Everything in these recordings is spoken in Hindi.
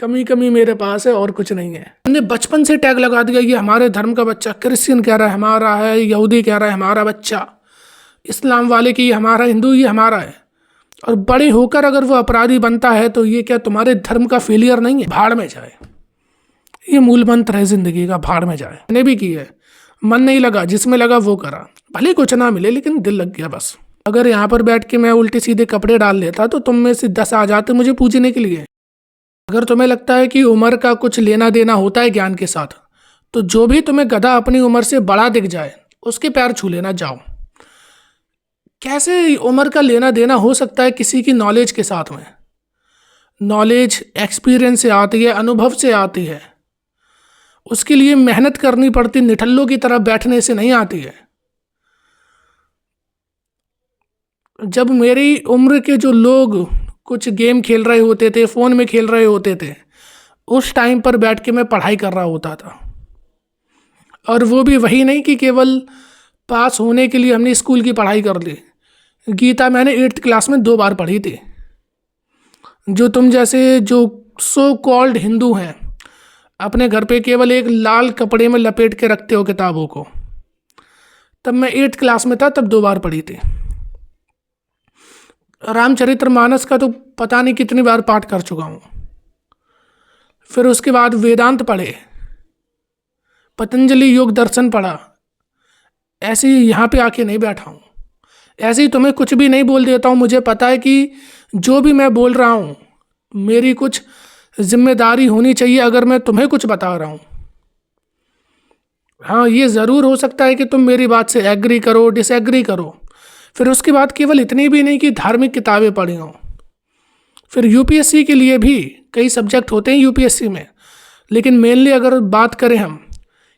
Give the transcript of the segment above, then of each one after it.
कमी कमी मेरे पास है और कुछ नहीं है। हमने बचपन से टैग लगा दिया, ये हमारे धर्म का बच्चा, क्रिश्चियन कह रहा है हमारा है, यहूदी कह रहा है हमारा बच्चा, इस्लाम वाले की हमारा, हिंदू ये हमारा है। और बड़े होकर अगर वो अपराधी बनता है तो ये क्या तुम्हारे धर्म का फेलियर नहीं है? भाड़ में जाए, ये मूल मंत्र है जिंदगी का, भाड़ में जाए। मैंने भी की है, मन नहीं लगा, जिसमें लगा वो करा, भले कुछ ना मिले लेकिन दिल लग गया बस। अगर यहाँ पर बैठ के मैं उल्टे सीधे कपड़े डाल लेता तो तुम में से 10 आ जाते मुझे पूजने के लिए। अगर तुम्हें लगता है कि उम्र का कुछ लेना देना होता है ज्ञान के साथ, तो जो भी तुम्हें गधा अपनी उम्र से बड़ा दिख जाए उसके पैर छू लेना जाओ। कैसे उम्र का लेना देना हो सकता है किसी की नॉलेज के साथ में? नॉलेज एक्सपीरियंस से आती है, अनुभव से आती है, उसके लिए मेहनत करनी पड़ती, निठल्लों की तरह बैठने से नहीं आती है। जब मेरी उम्र के जो लोग कुछ गेम खेल रहे होते थे, फ़ोन में खेल रहे होते थे, उस टाइम पर बैठ के मैं पढ़ाई कर रहा होता था। और वो भी वही नहीं कि केवल पास होने के लिए हमने स्कूल की पढ़ाई कर ली। गीता मैंने 8th क्लास में 2 बार पढ़ी थी। जो तुम जैसे जो सो कॉल्ड हिंदू हैं, अपने घर पे केवल एक लाल कपड़े में लपेट के रखते हो किताबों को, तब मैं 8th क्लास में था, तब 2 बार पढ़ी थी। रामचरितमानस का तो पता नहीं कितनी बार पाठ कर चुका हूँ। फिर उसके बाद वेदांत पढ़े, पतंजलि योग दर्शन पढ़ा। ऐसे ही यहाँ पे आके नहीं बैठा हूँ, ऐसे ही तुम्हें कुछ भी नहीं बोल देता हूँ। मुझे पता है कि जो भी मैं बोल रहा हूँ मेरी कुछ जिम्मेदारी होनी चाहिए अगर मैं तुम्हें कुछ बता रहा हूँ। हाँ, ये ज़रूर हो सकता है कि तुम मेरी बात से एग्री करो, डिसएग्री करो। फिर उसके बाद केवल इतनी भी नहीं कि धार्मिक किताबें पढ़ी हों। फिर यूपीएससी के लिए भी कई सब्जेक्ट होते हैं यूपीएससी में, लेकिन मेनली अगर बात करें हम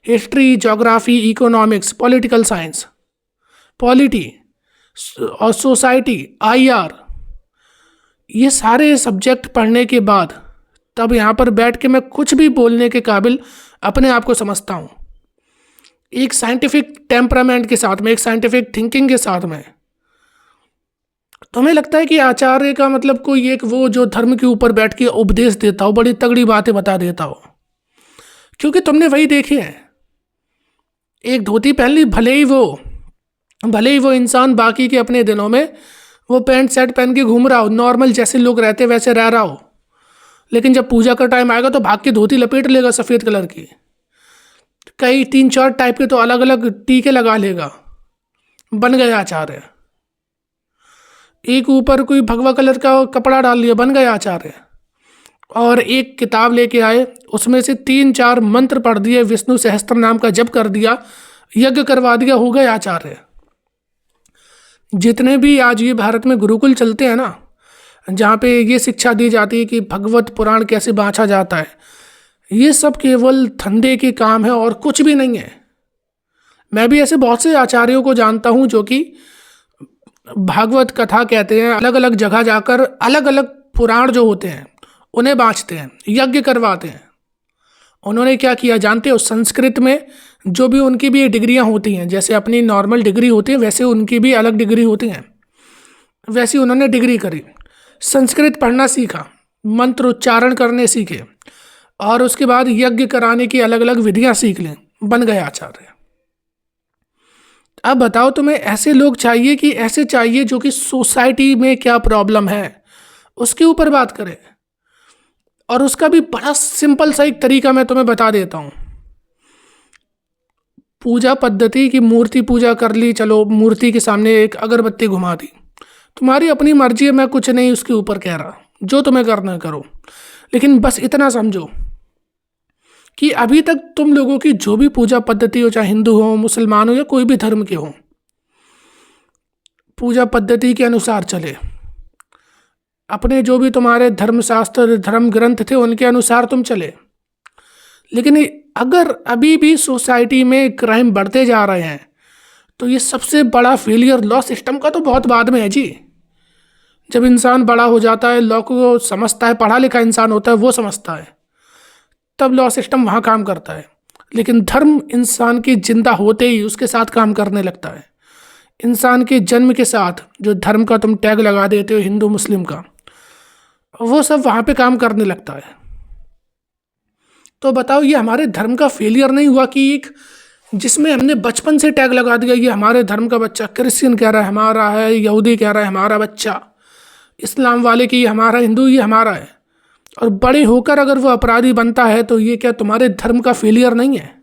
history, geography, economics, political science, polity और सोसाइटी, आईआर, ये सारे सब्जेक्ट पढ़ने के बाद तब यहाँ पर बैठ के मैं कुछ भी बोलने के काबिल अपने आप को समझता हूँ। एक साइंटिफिक टेम्परामेंट के साथ में, एक साइंटिफिक थिंकिंग के साथ में। तुम्हें लगता है कि आचार्य का मतलब कोई एक वो जो धर्म के ऊपर बैठ के उपदेश देता हो, बड़ी तगड़ी बातें बता देता हो, क्योंकि तुमने वही देखे हैं। एक धोती पहन ली, भले ही वो इंसान बाकी के अपने दिनों में वो पैंट शर्ट पहन के घूम रहा हो, नॉर्मल जैसे लोग रहते वैसे रह रहा हो, लेकिन जब पूजा का टाइम आएगा तो भाग के धोती लपेट लेगा सफ़ेद कलर की। कई 3-4 टाइप के तो अलग अलग टीके लगा लेगा, बन गया आचार्य। एक ऊपर कोई भगवा कलर का कपड़ा डाल लिया, बन गया आचार्य। और एक किताब लेके आए, उसमें से 3-4 मंत्र पढ़ दिए, विष्णु सहस्त्र नाम का जप कर दिया, यज्ञ करवा दिया, हो गए आचार्य। जितने भी आज ये भारत में गुरुकुल चलते हैं ना, जहाँ पे ये शिक्षा दी जाती है कि भगवत पुराण कैसे बाँचा जाता है, ये सब केवल धंधे के काम है और कुछ भी नहीं है। मैं भी ऐसे बहुत से आचार्यों को जानता हूँ जो कि भागवत कथा कहते हैं, अलग अलग जगह जाकर अलग अलग पुराण जो होते हैं उन्हें बाँचते हैं, यज्ञ करवाते हैं। उन्होंने क्या किया जानते हो? संस्कृत में जो भी उनकी भी डिग्रियां होती हैं, जैसे अपनी नॉर्मल डिग्री होती है वैसे उनकी भी अलग डिग्री होती हैं, वैसी उन्होंने डिग्री करी। संस्कृत पढ़ना सीखा, मंत्र उच्चारण करने सीखे, और उसके बाद यज्ञ कराने की अलग अलग विधियां सीख लें, बन गए आचार्य। अब बताओ, तुम्हें ऐसे लोग चाहिए कि ऐसे चाहिए जो कि सोसाइटी में क्या प्रॉब्लम है उसके ऊपर बात करें? और उसका भी बड़ा सिंपल सा एक तरीका मैं तुम्हें बता देता हूँ। पूजा पद्धति की, मूर्ति पूजा कर ली, चलो मूर्ति के सामने एक अगरबत्ती घुमा दी, तुम्हारी अपनी मर्जी है, मैं कुछ नहीं उसके ऊपर कह रहा, जो तुम्हें करना करो। लेकिन बस इतना समझो कि अभी तक तुम लोगों की जो भी पूजा पद्धति हो, चाहे हिंदू हो, मुसलमान हो या कोई भी धर्म के हो, पूजा पद्धति के अनुसार चले। अपने जो भी तुम्हारे धर्मशास्त्र, धर्म ग्रंथ थे उनके अनुसार तुम चले। लेकिन अगर अभी भी सोसाइटी में क्राइम बढ़ते जा रहे हैं तो ये सबसे बड़ा फेलियर लॉ सिस्टम का तो बहुत बाद में है जी। जब इंसान बड़ा हो जाता है, लॉ को समझता है, पढ़ा लिखा इंसान होता है, वो समझता है, तब लॉ सिस्टम वहाँ काम करता है। लेकिन धर्म इंसान की जिंदा होते ही उसके साथ काम करने लगता है। इंसान के जन्म के साथ जो धर्म का तुम टैग लगा देते हो, हिंदू मुस्लिम का, वो सब वहाँ पे काम करने लगता है। तो बताओ ये हमारे धर्म का फेलियर नहीं हुआ कि एक जिसमें हमने बचपन से टैग लगा दिया ये हमारे धर्म का बच्चा, क्रिश्चियन कह रहा है हमारा है, यहूदी कह रहा है हमारा बच्चा, इस्लाम वाले की ये हमारा, हिंदू ये हमारा है, और बड़े होकर अगर वो अपराधी बनता है तो ये क्या तुम्हारे धर्म का फेलियर नहीं है?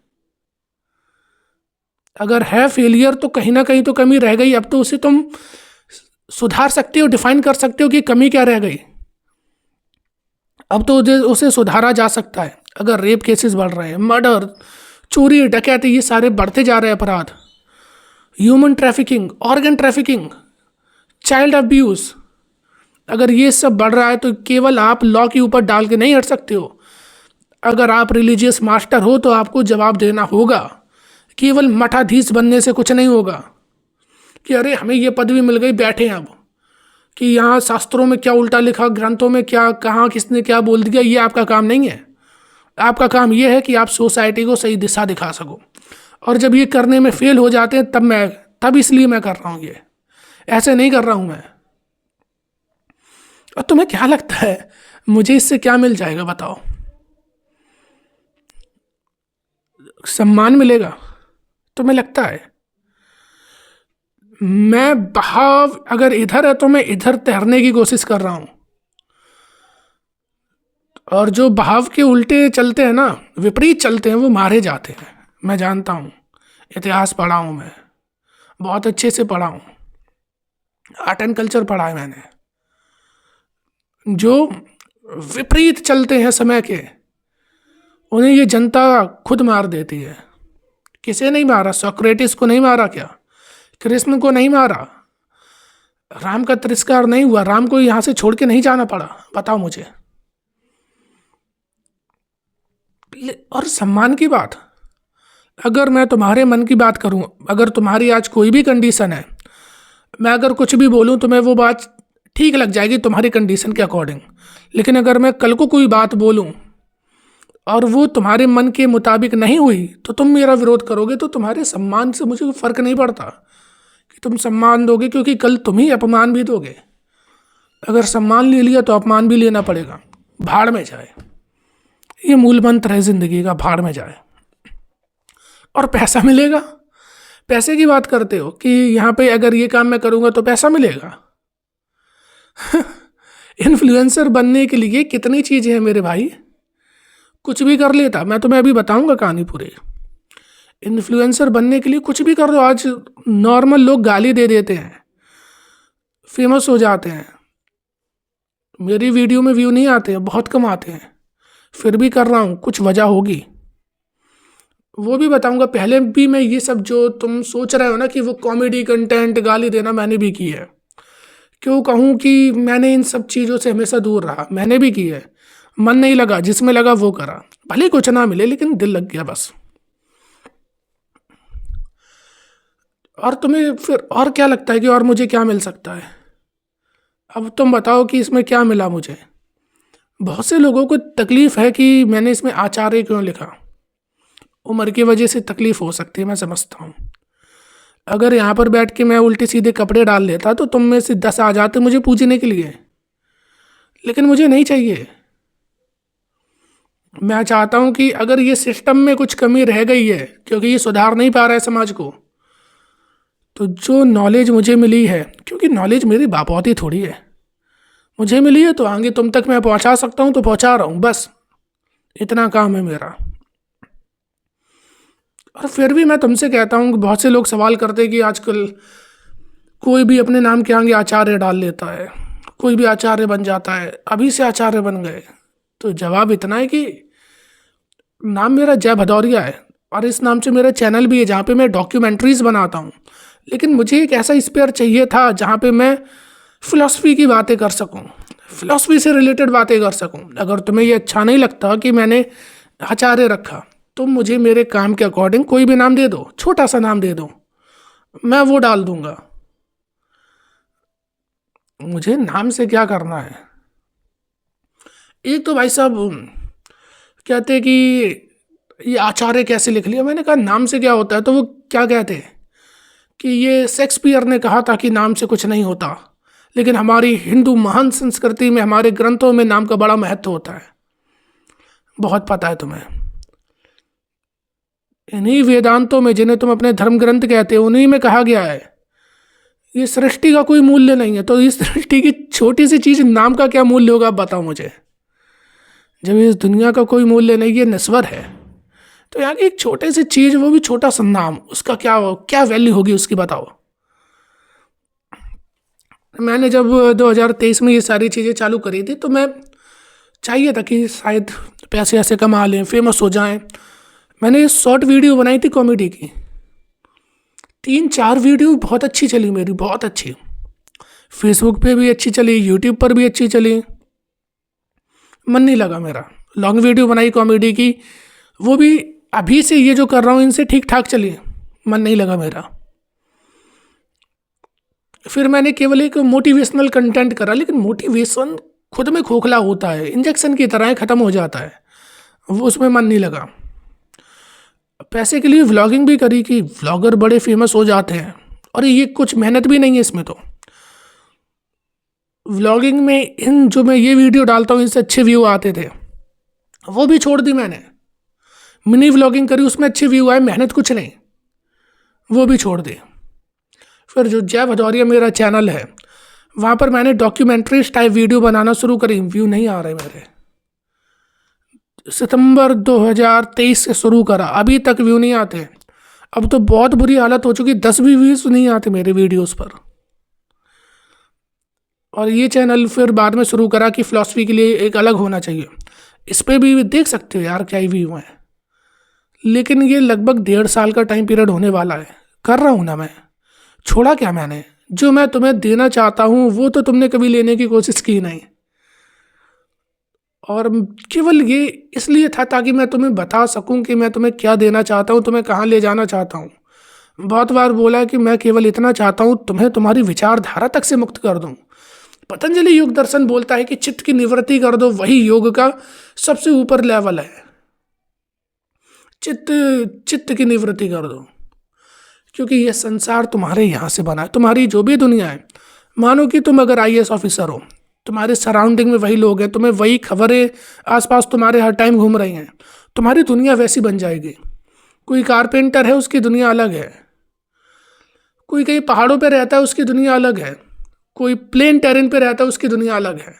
अगर है फेलियर तो कहीं ना कहीं तो कमी रह गई। अब तो उसे तुम सुधार सकते हो, डिफाइन कर सकते हो कि कमी क्या रह गई। अब तो उसे सुधारा जा सकता है। अगर रेप केसेस बढ़ रहे हैं, मर्डर, चोरी, डकैती, ये सारे बढ़ते जा रहे हैं अपराध, human trafficking, organ trafficking, child abuse, अगर ये सब बढ़ रहा है तो केवल आप लॉ के ऊपर डाल के नहीं हट सकते हो। अगर आप रिलीजियस मास्टर हो तो आपको जवाब देना होगा। केवल मठाधीश बनने से कुछ नहीं होगा कि अरे हमें ये पदवी मिल गई, बैठे हैं अब, कि यहाँ शास्त्रों में क्या उल्टा लिखा, ग्रंथों में क्या कहाँ, किसने क्या बोल दिया, ये आपका काम नहीं है। आपका काम ये है कि आप सोसाइटी को सही दिशा दिखा सको। और जब ये करने में फेल हो जाते हैं तब इसलिए मैं कर रहा हूँ, ये ऐसे नहीं कर रहा हूँ मैं। और तुम्हें क्या लगता है मुझे इससे क्या मिल जाएगा बताओ? सम्मान मिलेगा? तुम्हें लगता है? मैं बहाव अगर इधर है तो मैं इधर तैरने की कोशिश कर रहा हूं, और जो बहाव के उल्टे चलते हैं ना, विपरीत चलते हैं, वो मारे जाते हैं। मैं जानता हूं, इतिहास पढ़ा हूं मैं, बहुत अच्छे से पढ़ा हूं, आर्ट एंड कल्चर पढ़ा है मैंने। जो विपरीत चलते हैं समय के, उन्हें ये जनता खुद मार देती है। किसे नहीं मारा? सोक्रेटिस को नहीं मारा क्या? कृष्ण को नहीं मारा? राम का तिरस्कार नहीं हुआ? राम को यहां से छोड़ के नहीं जाना पड़ा? बताओ मुझे। और सम्मान की बात, अगर मैं तुम्हारे मन की बात करूं, अगर तुम्हारी आज कोई भी कंडीशन है, मैं अगर कुछ भी बोलूं तो मैं वो बात ठीक लग जाएगी तुम्हारी कंडीशन के अकॉर्डिंग। लेकिन अगर मैं कल को कोई बात बोलूं और वो तुम्हारे मन के मुताबिक नहीं हुई तो तुम मेरा विरोध करोगे, तो तुम्हारे सम्मान से मुझे फ़र्क नहीं पड़ता कि तुम सम्मान दोगे, क्योंकि कल तुम ही अपमान भी दोगे। अगर सम्मान ले लिया तो अपमान भी लेना पड़ेगा। भाड़ में जाए, ये मूल मंत्र है ज़िंदगी का, भाड़ में जाए। और पैसा मिलेगा? पैसे की बात करते हो कि यहाँ पे अगर ये काम मैं करूँगा तो पैसा मिलेगा। इन्फ्लुएंसर बनने के लिए कितनी चीज़ें हैं मेरे भाई, कुछ भी कर लेता। मैं तुम्हें अभी बताऊंगा कहानी पूरी। इन्फ्लुएंसर बनने के लिए कुछ भी कर दो। आज नॉर्मल लोग गाली दे देते हैं, फेमस हो जाते हैं, मेरी वीडियो में व्यू नहीं आते हैं, बहुत कम आते हैं, फिर भी कर रहा हूँ, कुछ वजह होगी, वो भी बताऊंगा। पहले भी मैं ये सब जो तुम सोच रहे हो ना कि वो कॉमेडी कंटेंट, गाली देना, मैंने भी की है। क्यों कहूँ कि मैंने इन सब चीज़ों से हमेशा दूर रहा, मैंने भी की है। मन नहीं लगा, जिसमें लगा वो करा, भले कुछ ना मिले लेकिन दिल लग गया बस। और तुम्हें फिर और क्या लगता है कि और मुझे क्या मिल सकता है? अब तुम बताओ कि इसमें क्या मिला मुझे। बहुत से लोगों को तकलीफ़ है कि मैंने इसमें आचार्य क्यों लिखा। उम्र की वजह से तकलीफ़ हो सकती है, मैं समझता हूँ। अगर यहाँ पर बैठ के मैं उल्टे सीधे कपड़े डाल लेता तो तुम में से 10 आ जाते मुझे पूजने के लिए, लेकिन मुझे नहीं चाहिए। मैं चाहता हूँ कि अगर ये सिस्टम में कुछ कमी रह गई है, क्योंकि ये सुधार नहीं पा रहा है समाज को, तो जो नॉलेज मुझे मिली है, क्योंकि नॉलेज मेरी बापौती थोड़ी है, मुझे मिली है तो आगे तुम तक मैं पहुँचा सकता हूँ तो पहुँचा रहा हूँ, बस इतना काम है मेरा। और फिर भी मैं तुमसे कहता हूँ कि बहुत से लोग सवाल करते हैं कि आजकल कोई भी अपने नाम के आगे आचार्य डाल लेता है, कोई भी आचार्य बन जाता है, अभी से आचार्य बन गए। तो जवाब इतना है कि नाम मेरा जय भदौरिया है और इस नाम से मेरा चैनल भी है जहाँ पे मैं डॉक्यूमेंट्रीज बनाता हूँ। लेकिन मुझे एक ऐसा स्पेयर चाहिए था जहाँ पे मैं फ़िलासफ़ी की बातें कर सकूँ, फ़िलासफ़ी से रिलेटेड बातें कर सकूँ। अगर तुम्हें ये अच्छा नहीं लगता कि मैंने आचार्य रखा, तो मुझे मेरे काम के अकॉर्डिंग कोई भी नाम दे दो, छोटा सा नाम दे दो, मैं वो डाल दूँगा। मुझे नाम से क्या करना है। एक तो भाई साहब कहते कि ये आचार्य कैसे लिख लिया। मैंने कहा नाम से क्या होता है, तो वो क्या कहते हैं कि ये शेक्सपियर ने कहा था कि नाम से कुछ नहीं होता, लेकिन हमारी हिंदू महान संस्कृति में, हमारे ग्रंथों में नाम का बड़ा महत्व होता है। बहुत पता है तुम्हें। इन्हीं वेदांतों में, जिन्हें तुम अपने धर्म ग्रंथ कहते हो, उन्हीं में कहा गया है ये सृष्टि का कोई मूल्य नहीं है। तो इस सृष्टि की छोटी सी चीज नाम का क्या मूल्य होगा, आप बताओ मुझे। जब इस दुनिया का कोई मूल्य नहीं, ये नश्वर है, तो यहाँ की एक छोटी सी चीज, वो भी छोटा सा नाम, उसका क्या क्या वैल्यू होगी उसकी, बताओ। मैंने जब 2023 में ये सारी चीज़ें चालू करी थी, तो मैं चाहिए था कि शायद पैसे ऐसे कमा लें, फेमस हो जाएं। मैंने शॉर्ट वीडियो बनाई थी कॉमेडी की, 3-4 वीडियो बहुत अच्छी चली मेरी, बहुत अच्छी। फेसबुक पे भी अच्छी चली, यूट्यूब पर भी अच्छी चली। मन नहीं लगा मेरा। लॉन्ग वीडियो बनाई कॉमेडी की, वो भी अभी से ये जो कर रहा हूँ इनसे ठीक ठाक चली, मन नहीं लगा मेरा। फिर मैंने केवल एक मोटिवेशनल कंटेंट करा, लेकिन मोटिवेशन खुद में खोखला होता है, इंजेक्शन की तरह ख़त्म हो जाता है, वो उसमें मन नहीं लगा। पैसे के लिए व्लॉगिंग भी करी कि व्लॉगर बड़े फेमस हो जाते हैं, और ये कुछ मेहनत भी नहीं है इसमें। तो व्लॉगिंग में इन जो मैं ये वीडियो डालता हूँ इनसे अच्छे व्यू आते थे, वो भी छोड़ दी मैंने। मिनी व्लॉगिंग करी, उसमें अच्छे व्यू आए, मेहनत कुछ नहीं, वो भी छोड़ दी। फिर जो जय भदौरिया मेरा चैनल है, वहाँ पर मैंने डॉक्यूमेंट्रीज टाइप वीडियो बनाना शुरू करी, व्यू नहीं आ रहे मेरे। सितंबर 2023 से शुरू करा, अभी तक व्यू नहीं आते। अब तो बहुत बुरी हालत हो चुकी, 10 भी व्यूज नहीं आते मेरे वीडियोस पर। और ये चैनल फिर बाद में शुरू करा कि फिलॉसफी के लिए एक अलग होना चाहिए, इस पर भी देख सकते हो यार क्या ही व्यू हैं। लेकिन ये लगभग 1.5 साल का टाइम पीरियड होने वाला है, कर रहा हूँ ना मैं। छोड़ा क्या मैंने? जो मैं तुम्हें देना चाहता हूँ वो तो तुमने कभी लेने की कोशिश की नहीं, और केवल ये इसलिए था ताकि मैं तुम्हें बता सकूं कि मैं तुम्हें क्या देना चाहता हूँ, तुम्हें कहाँ ले जाना चाहता हूँ। बहुत बार बोला कि मैं केवल इतना चाहता हूँ, तुम्हें तुम्हारी विचारधारा तक से मुक्त कर दूँ। पतंजलि योग दर्शन बोलता है कि चित्त की निवृत्ति कर दो, वही योग का सबसे ऊपर लेवल है। चित्त की निवृत्ति कर दो, क्योंकि यह संसार तुम्हारे यहाँ से बना है। तुम्हारी जो भी दुनिया है, मानो कि तुम अगर IAS ऑफिसर हो, तुम्हारे सराउंडिंग में वही लोग हैं, तुम्हें वही खबरें आसपास तुम्हारे हर टाइम घूम रही हैं, तुम्हारी दुनिया वैसी बन जाएगी। कोई कारपेंटर है, उसकी दुनिया अलग है। कोई कहीं पहाड़ों पे रहता है, उसकी दुनिया अलग है। कोई प्लेन टेरेन पे रहता है, उसकी दुनिया अलग है।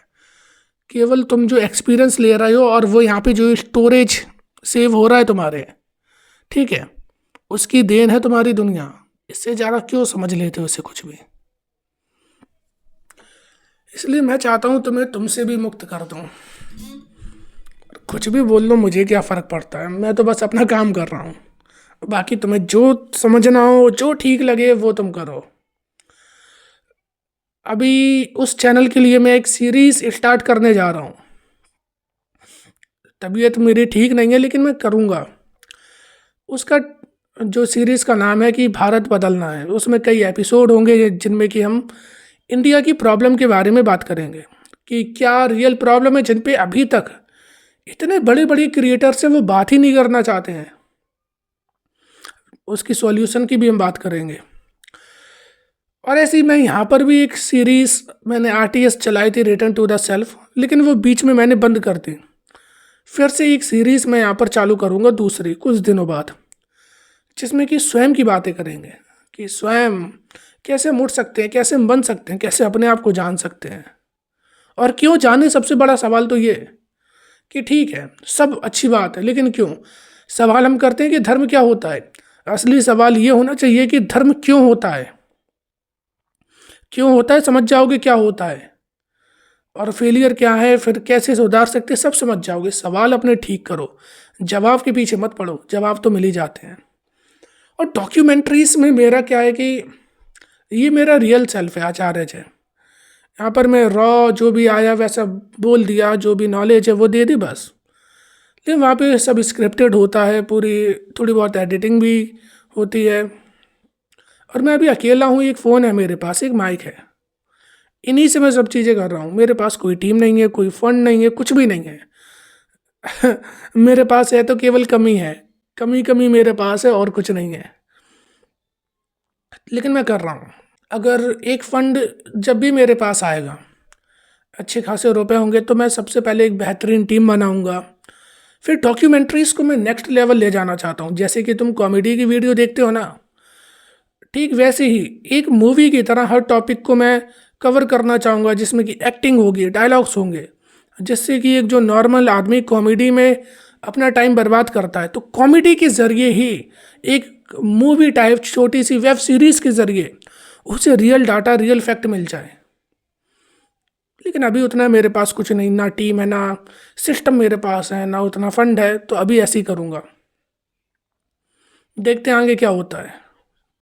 केवल तुम जो एक्सपीरियंस ले रहे हो और वो यहाँ पे जो स्टोरेज सेव हो रहा है तुम्हारे, ठीक है, उसकी देन है तुम्हारी दुनिया। इससे ज़्यादा क्यों समझ लेते हो उसे कुछ भी। इसलिए मैं चाहता हूँ तुम्हें तुमसे भी मुक्त कर दूँ। कुछ भी बोल लो, मुझे क्या फ़र्क पड़ता है, मैं तो बस अपना काम कर रहा हूँ। बाकी तुम्हें जो समझना हो, जो ठीक लगे वो तुम करो। अभी उस चैनल के लिए मैं एक सीरीज़ स्टार्ट करने जा रहा हूँ। तबीयत मेरी ठीक नहीं है, लेकिन मैं करूँगा। उसका जो सीरीज़ का नाम है कि भारत बदलना है। उसमें कई एपिसोड होंगे जिनमें कि हम इंडिया की प्रॉब्लम के बारे में बात करेंगे कि क्या रियल प्रॉब्लम है, जिन पे अभी तक इतने बड़े बड़े क्रिएटर से वो बात ही नहीं करना चाहते हैं। उसकी सॉल्यूशन की भी हम बात करेंगे। और ऐसे ही मैं यहाँ पर भी एक सीरीज़ मैंने RTS चलाई थी, रिटर्न टू द सेल्फ, लेकिन वो बीच में मैंने बंद कर दी। फिर से एक सीरीज़ मैं यहाँ पर चालू करूँगा दूसरी कुछ दिनों बाद, जिसमें कि स्वयं की बातें करेंगे कि स्वयं कैसे मुड़ सकते हैं, कैसे बन सकते हैं, कैसे अपने आप को जान सकते हैं। और क्यों जाने, सबसे बड़ा सवाल तो ये कि ठीक है सब अच्छी बात है, लेकिन क्यों। सवाल हम करते हैं कि धर्म क्या होता है, असली सवाल ये होना चाहिए कि धर्म क्यों होता है। क्यों होता है समझ जाओगे क्या होता है, और फेलियर क्या है, फिर कैसे सुधार सकते, सब समझ जाओगे। सवाल अपने ठीक करो, जवाब के पीछे मत पड़ो, जवाब तो मिल ही जाते हैं। और डॉक्यूमेंट्रीज में मेरा क्या है कि ये मेरा रियल सेल्फ है, आचार्य है। यहाँ पर मैं रॉ जो भी आया वैसा बोल दिया, जो भी नॉलेज है वो दे दी बस। लेकिन वहाँ पे सब स्क्रिप्टेड होता है, पूरी थोड़ी बहुत एडिटिंग भी होती है। और मैं अभी अकेला हूँ, एक फ़ोन है मेरे पास, एक माइक है, इन्हीं से मैं सब चीज़ें कर रहा हूँ। मेरे पास कोई टीम नहीं है, कोई फंड नहीं है, कुछ भी नहीं है। मेरे पास है तो केवल कमी है, कमी मेरे पास है, और कुछ नहीं है। लेकिन मैं कर रहा हूँ। अगर एक फ़ंड जब भी मेरे पास आएगा, अच्छे खासे रुपए होंगे, तो मैं सबसे पहले एक बेहतरीन टीम बनाऊँगा। फिर डॉक्यूमेंट्रीज़ को मैं नेक्स्ट लेवल ले जाना चाहता हूँ। जैसे कि तुम कॉमेडी की वीडियो देखते हो ना, ठीक वैसे ही एक मूवी की तरह हर टॉपिक को मैं कवर करना चाहूँगा, जिसमें कि एक्टिंग होगी, डायलॉग्स होंगे, जिससे कि एक जो नॉर्मल आदमी कॉमेडी में अपना टाइम बर्बाद करता है, तो कॉमेडी के ज़रिए ही एक मूवी टाइप छोटी सी वेब सीरीज़ के ज़रिए उसे रियल डाटा, रियल फैक्ट मिल जाए। लेकिन अभी उतना मेरे पास कुछ नहीं, ना टीम है, ना सिस्टम मेरे पास है, ना उतना फंड है, तो अभी ऐसे ही करूँगा। देखते हैं आगे क्या होता है।